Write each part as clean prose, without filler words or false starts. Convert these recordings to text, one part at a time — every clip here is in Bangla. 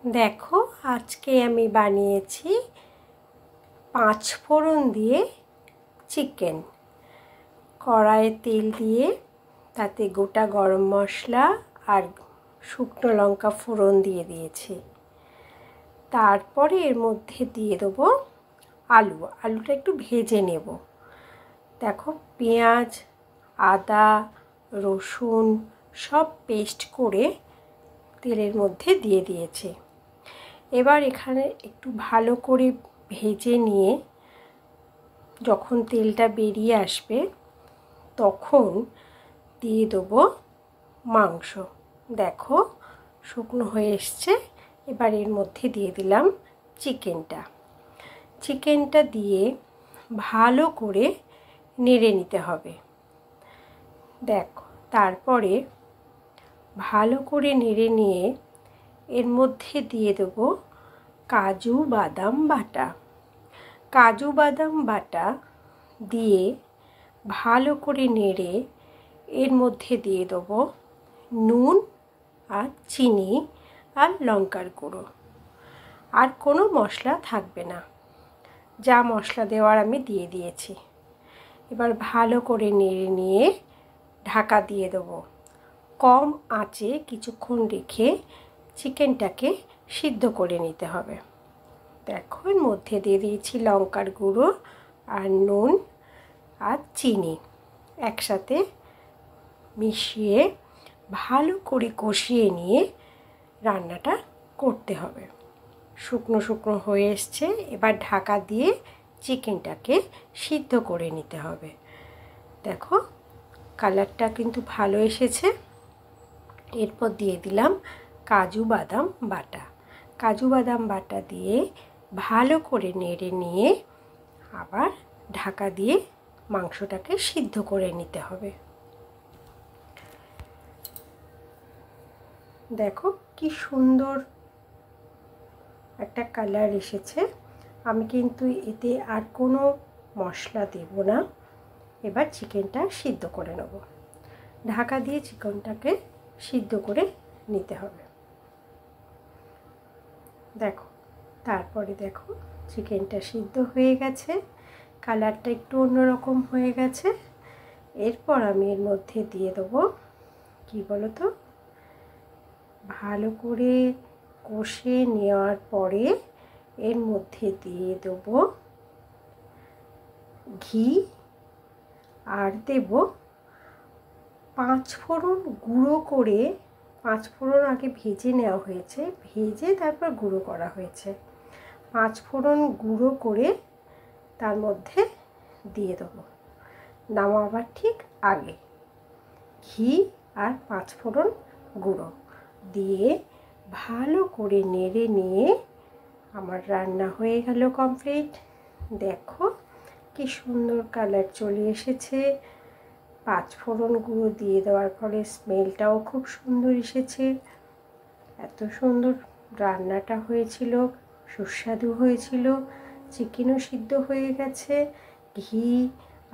দেখো আজকে আমি বানিয়েছি 5 ফোড়ন দিয়ে চিকেন। কড়াইয়ে তেল দিয়ে তাতে গোটা গরম মশলা আর শুকনো লঙ্কা ফোড়ন দিয়ে দিয়েছি। তারপরে এর মধ্যে দিয়ে দেবো আলুটা একটু ভেজে নেব। দেখো পেঁয়াজ, আদা, রসুন সব পেস্ট করে তেলের মধ্যে দিয়ে দিয়েছি। এবার এখানে একটু ভালো করে ভেজে নিয়ে যখন তেলটা বেরিয়ে আসবে তখন দিয়ে দেবো মাংস। দেখো শুকনো হয়ে এসছে। এবার এর মধ্যে দিয়ে দিলাম চিকেনটা দিয়ে ভালো করে নেড়ে নিতে হবে। দেখো তারপরে ভালো করে নেড়ে নিয়ে এর মধ্যে দিয়ে দেবো কাজু বাদাম বাটা দিয়ে ভালো করে নেড়ে এর মধ্যে দিয়ে দেবো নুন আর চিনি আর লঙ্কার গুঁড়ো। আর কোনো মশলা থাকবে না, যা মশলা দেওয়ার আমি দিয়ে দিয়েছি। এবার ভালো করে নেড়ে নিয়ে ঢাকা দিয়ে দেবো। কম আঁচে কিছুক্ষণ রেখে চিকেনটাকে সিদ্ধ করে নিতে হবে। দেখো এর মধ্যে দিয়ে দিয়েছি লঙ্কার গুঁড়ো আর নুন আর চিনি একসাথে মিশিয়ে ভালো করে কষিয়ে নিয়ে রান্নাটা করতে হবে। শুকনো শুকনো হয়ে এসছে। এবার ঢাকা দিয়ে চিকেনটাকে সিদ্ধ করে নিতে হবে। দেখো কালারটা কিন্তু ভালো এসেছে। এরপর দিয়ে দিলাম কাজু বাদাম বাটা দিয়ে ভালো করে নেড়ে নিয়ে আবার ঢাকা দিয়ে মাংসটাকে সিদ্ধ করে নিতে হবে। দেখো কি সুন্দর একটা কালার এসেছে। আমি কিন্তু এতে আর কোনো মশলা দেব না। এবার চিকেনটা সিদ্ধ করে নেব। ঢাকা দিয়ে চিকেনটাকে সিদ্ধ করে নিতে হবে। দেখো তারপরে দেখো চিকেনটা সিদ্ধ হয়ে গেছে, কালারটা একটু অন্যরকম হয়ে গেছে। এরপর আমি এর মধ্যে দিয়ে দেবো কি বলো তো, ভালো করে কষে নেওয়ার পরে এর মধ্যে দিয়ে দেবো ঘি আর দেব 5 ফোড়ন গুঁড়ো করে। 5 ফোড়ন আগে ভেজে নেওয়া হয়েছে, ভেজে তারপর গুঁড়ো করা হয়েছে। 5 ফোড়ন গুঁড়ো করে তার মধ্যে দিয়ে দেবো নামাবার ঠিক আগে। ঘি আর 5 ফোড়ন গুঁড়ো দিয়ে ভালো করে নেড়ে নিয়ে আমার রান্না হয়ে গেল কমপ্লিট। দেখো কি সুন্দর কালার চলে এসেছে। 5 ফোড়ন গুঁড়ো দিয়ে দেওয়ার ফলে স্মেলটাও খুব সুন্দর এসেছে। এত সুন্দর রান্নাটা হয়েছিল, সুস্বাদু হয়েছিল। চিকেনও সিদ্ধ হয়ে গেছে, ঘি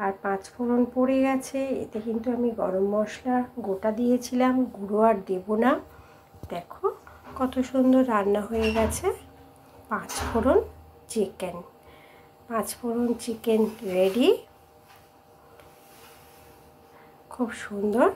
আর 5 ফোড়ন পড়ে গেছে। এতে কিন্তু আমি গরম মশলা গোটা দিয়েছিলাম, গুঁড়ো আর দেব না। দেখো কত সুন্দর রান্না হয়ে গেছে 5 ফোড়ন চিকেন রেডি। খুব সুন্দর